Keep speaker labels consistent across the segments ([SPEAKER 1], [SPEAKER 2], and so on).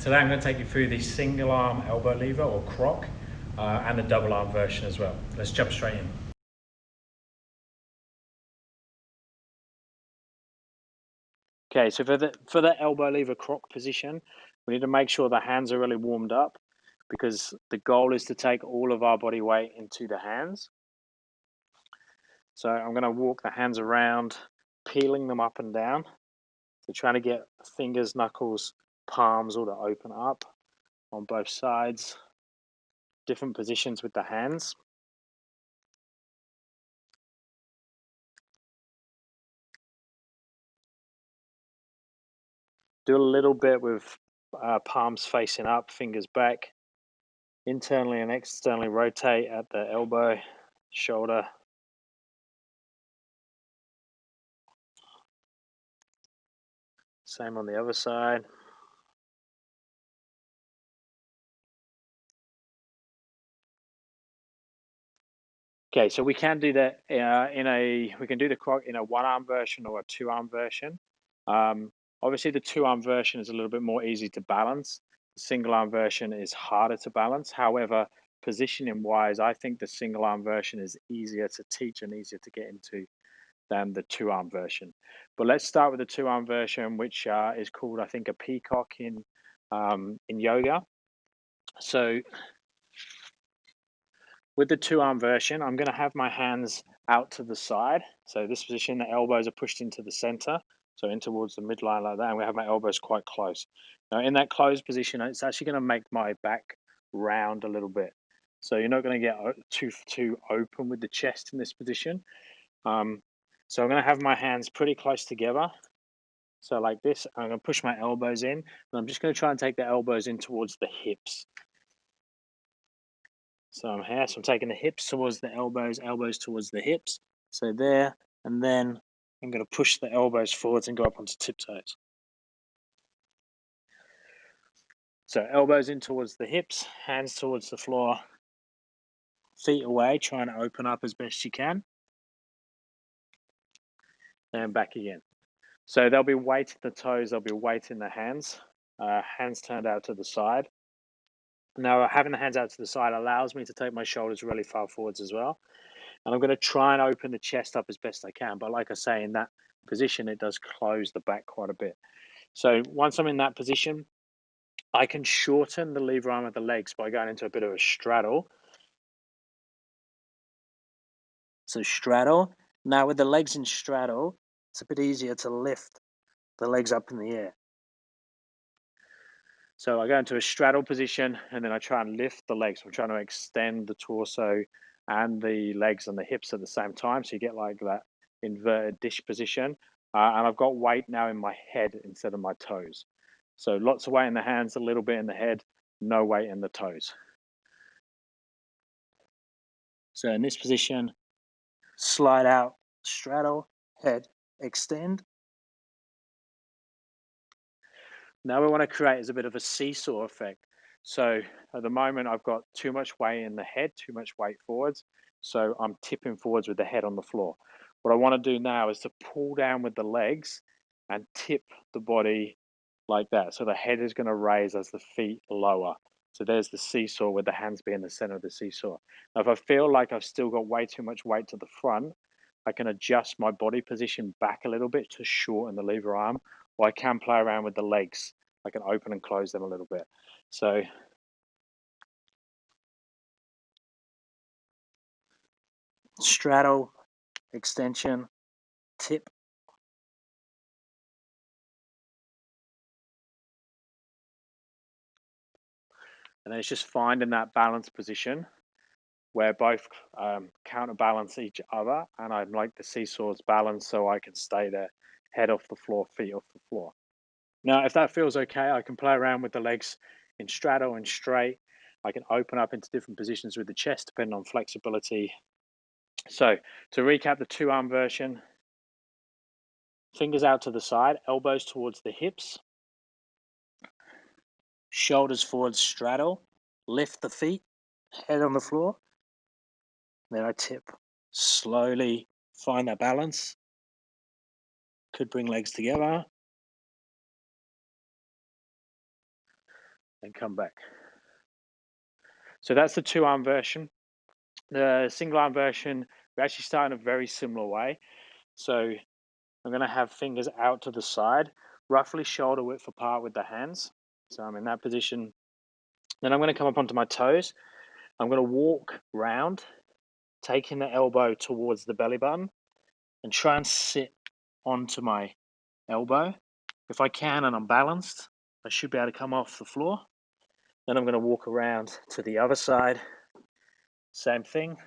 [SPEAKER 1] Today I'm going to take you through the single arm elbow lever or Croc and the double arm version as well. Let's jump straight in. Okay, so for the elbow lever Croc position, we need to make sure the hands are really warmed up because the goal is to take all of our body weight into the hands. So I'm going to walk the hands around, peeling them up and down. So trying to get fingers, knuckles, palms all to open up on both sides. Different positions with the hands. Do a little bit with palms facing up, fingers back. Internally and externally rotate at the elbow, shoulder. Same on the other side. Okay, so we can do that we can do the Croc in a one-arm version or a two-arm version. Obviously, the two-arm version is a little bit more easy to balance. The single-arm version is harder to balance. However, positioning-wise, I think the single-arm version is easier to teach and easier to get into than the two-arm version. But let's start with the two-arm version, which is called, I think, a Peacock in yoga. So with the two-arm version, I'm going to have my hands out to the side. So this position, the elbows are pushed into the center, so in towards the midline like that, and we have my elbows quite close. Now in that closed position, it's actually going to make my back round a little bit. So you're not going to get too open with the chest in this position. So I'm going to have my hands pretty close together. So like this, I'm going to push my elbows in, and I'm just going to try and take the elbows in towards the hips. So I'm here, so I'm taking the hips towards the elbows, elbows towards the hips. So there, and then I'm going to push the elbows forwards and go up onto tiptoes. So elbows in towards the hips, hands towards the floor, feet away, trying to open up as best you can. And back again. So there'll be weight in the toes, there'll be weight in the hands. Hands turned out to the side. Now, having the hands out to the side allows me to take my shoulders really far forwards as well. And I'm going to try and open the chest up as best I can. But like I say, in that position, it does close the back quite a bit. So once I'm in that position, I can shorten the lever arm of the legs by going into a bit of a straddle. So straddle. Now with the legs in straddle, it's a bit easier to lift the legs up in the air. So I go into a straddle position and then I try and lift the legs. I'm trying to extend the torso and the legs and the hips at the same time. So you get like that inverted dish position. And I've got weight now in my head instead of my toes. So lots of weight in the hands, a little bit in the head, no weight in the toes. So in this position, slide out, straddle, head, extend. Now we want to create is a bit of a seesaw effect. So at the moment, I've got too much weight in the head, too much weight forwards. So I'm tipping forwards with the head on the floor. What I want to do now is to pull down with the legs and tip the body like that. So the head is going to raise as the feet lower. So there's the seesaw with the hands being the center of the seesaw. Now, if I feel like I've still got way too much weight to the front, I can adjust my body position back a little bit to shorten the lever arm, or I can play around with the legs. I can open and close them a little bit. So straddle, extension, tip. And then it's just finding that balance position where both counterbalance each other, and I like the seesaw's balance so I can stay there, head off the floor, feet off the floor. Now, if that feels okay, I can play around with the legs in straddle and straight. I can open up into different positions with the chest depending on flexibility. So to recap the two-arm version, fingers out to the side, elbows towards the hips, shoulders forward, straddle, lift the feet, head on the floor. Then I tip. Slowly find that balance. Could bring legs together. and come back. So that's the 2-arm version. The single arm version, we actually start in a very similar way. So I'm going to have fingers out to the side, roughly shoulder width apart with the hands. So I'm in that position. Then I'm going to come up onto my toes. I'm going to walk round, taking the elbow towards the belly button and try and sit onto my elbow. If I can and I'm balanced, I should be able to come off the floor. Then I'm going to walk around to the other side. Same thing.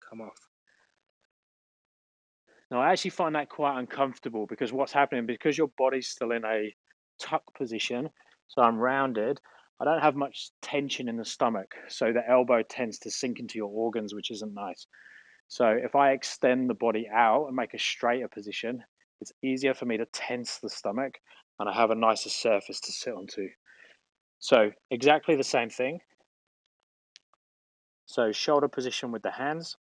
[SPEAKER 1] Come off. Now, I actually find that quite uncomfortable because what's happening, because your body's still in a tuck position, so I'm rounded, I don't have much tension in the stomach. So the elbow tends to sink into your organs, which isn't nice. So if I extend the body out and make a straighter position, it's easier for me to tense the stomach and I have a nicer surface to sit onto. So exactly the same thing. So shoulder position with the hands.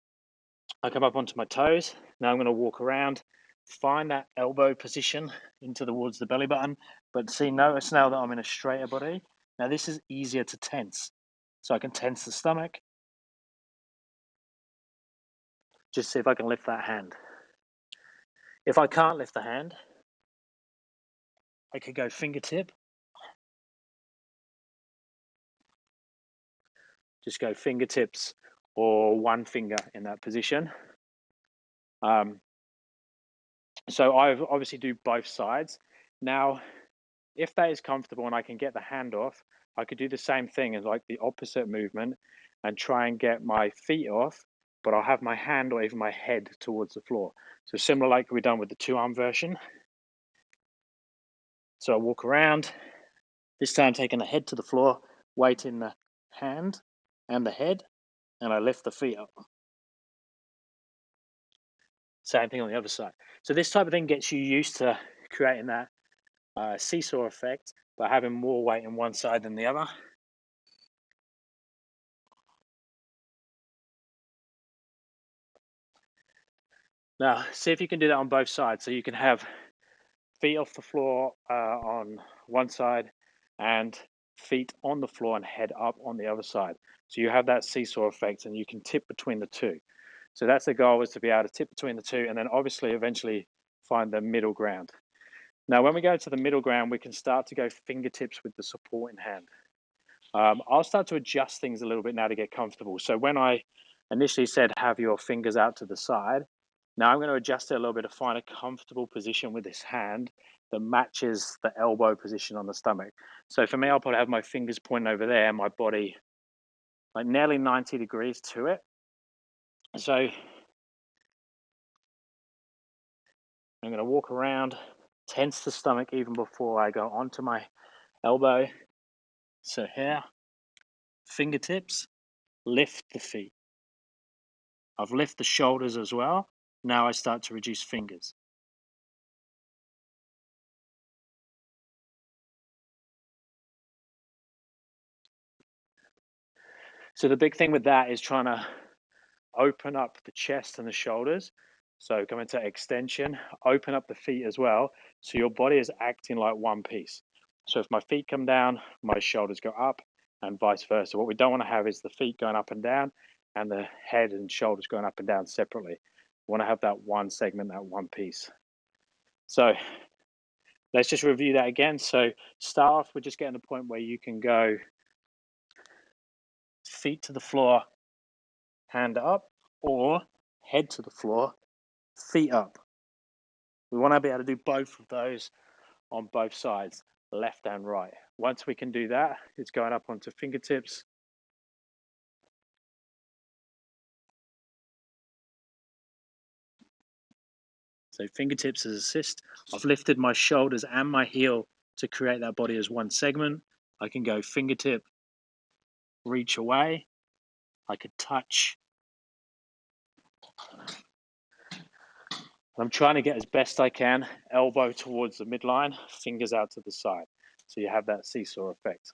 [SPEAKER 1] I come up onto my toes. Now I'm going to walk around, find that elbow position into towards the belly button. But see, notice now that I'm in a straighter body. Now this is easier to tense. So I can tense the stomach. Just see if I can lift that hand. If I can't lift the hand, I could go fingertip. Just go fingertips or one finger in that position. So I obviously do both sides. Now, if that is comfortable and I can get the hand off, I could do the same thing as like the opposite movement and try and get my feet off, but I'll have my hand or even my head towards the floor. So similar like we've done with the 2-arm version. So I walk around, this time taking the head to the floor, weight in the hand and the head, and I lift the feet up. Same thing on the other side. So this type of thing gets you used to creating that seesaw effect by having more weight in one side than the other. Now, see if you can do that on both sides. So you can have feet off the floor on one side and feet on the floor and head up on the other side. So you have that seesaw effect and you can tip between the two. So that's the goal, is to be able to tip between the two and then obviously eventually find the middle ground. Now, when we go to the middle ground, we can start to go fingertips with the supporting hand. I'll start to adjust things a little bit now to get comfortable. So when I initially said have your fingers out to the side, now I'm going to adjust it a little bit to find a comfortable position with this hand that matches the elbow position on the stomach. So for me, I'll probably have my fingers pointing over there, my body like nearly 90 degrees to it. So I'm going to walk around, tense the stomach even before I go onto my elbow. So here, fingertips, lift the feet. I've lifted the shoulders as well. Now I start to reduce fingers. So the big thing with that is trying to open up the chest and the shoulders. So come into extension, open up the feet as well. So your body is acting like one piece. So if my feet come down, my shoulders go up and vice versa. What we don't want to have is the feet going up and down and the head and shoulders going up and down separately. We want to have that one segment, that one piece. So let's just review that again. So start off with just getting the point where you can go feet to the floor, hand up, or head to the floor, feet up. We want to be able to do both of those on both sides, left and right. Once we can do that, it's going up onto fingertips. So fingertips as assist. I've lifted my shoulders and my heel to create that body as one segment. I can go fingertip, reach away. I could touch. I'm trying to get as best I can, elbow towards the midline, fingers out to the side. So you have that seesaw effect.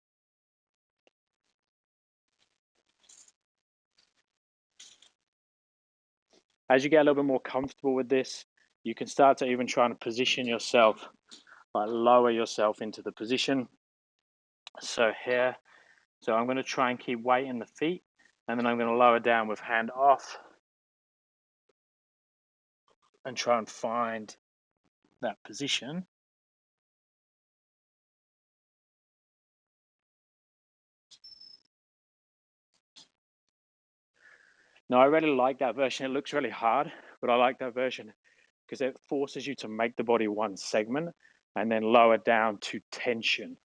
[SPEAKER 1] As you get a little bit more comfortable with this, you can start to even try and position yourself like lower yourself into the position. So here, so I'm going to try and keep weight in the feet, and then I'm going to lower down with hand off and try and find that position. Now, I really like that version. It looks really hard, but I like that version because it forces you to make the body one segment and then lower down to tension.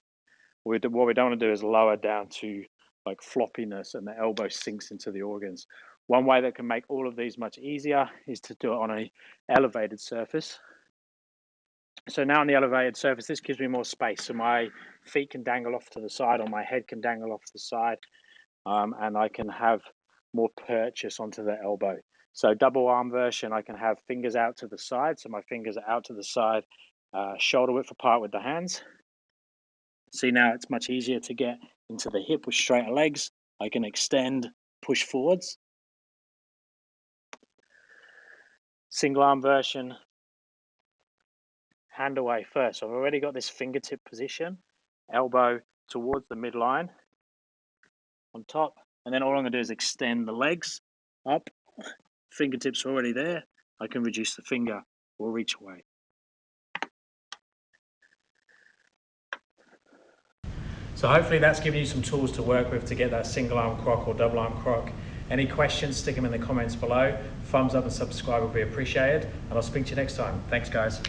[SPEAKER 1] What we don't want to do is lower down to like floppiness and the elbow sinks into the organs. One way that can make all of these much easier is to do it on an elevated surface. So now on the elevated surface, this gives me more space. So my feet can dangle off to the side or my head can dangle off to the side, and I can have more purchase onto the elbow. So double arm version, I can have fingers out to the side. So my fingers are out to the side, shoulder width apart with the hands. See, now it's much easier to get into the hip with straighter legs. I can extend, push forwards. Single arm version, hand away first. So I've already got this fingertip position, elbow towards the midline on top. And then all I'm going to do is extend the legs up. Fingertips are already there. I can reduce the finger or reach away. So hopefully that's given you some tools to work with to get that single arm croc or double arm croc. Any questions, stick them in the comments below. Thumbs up and subscribe will be appreciated. And I'll speak to you next time. Thanks, guys.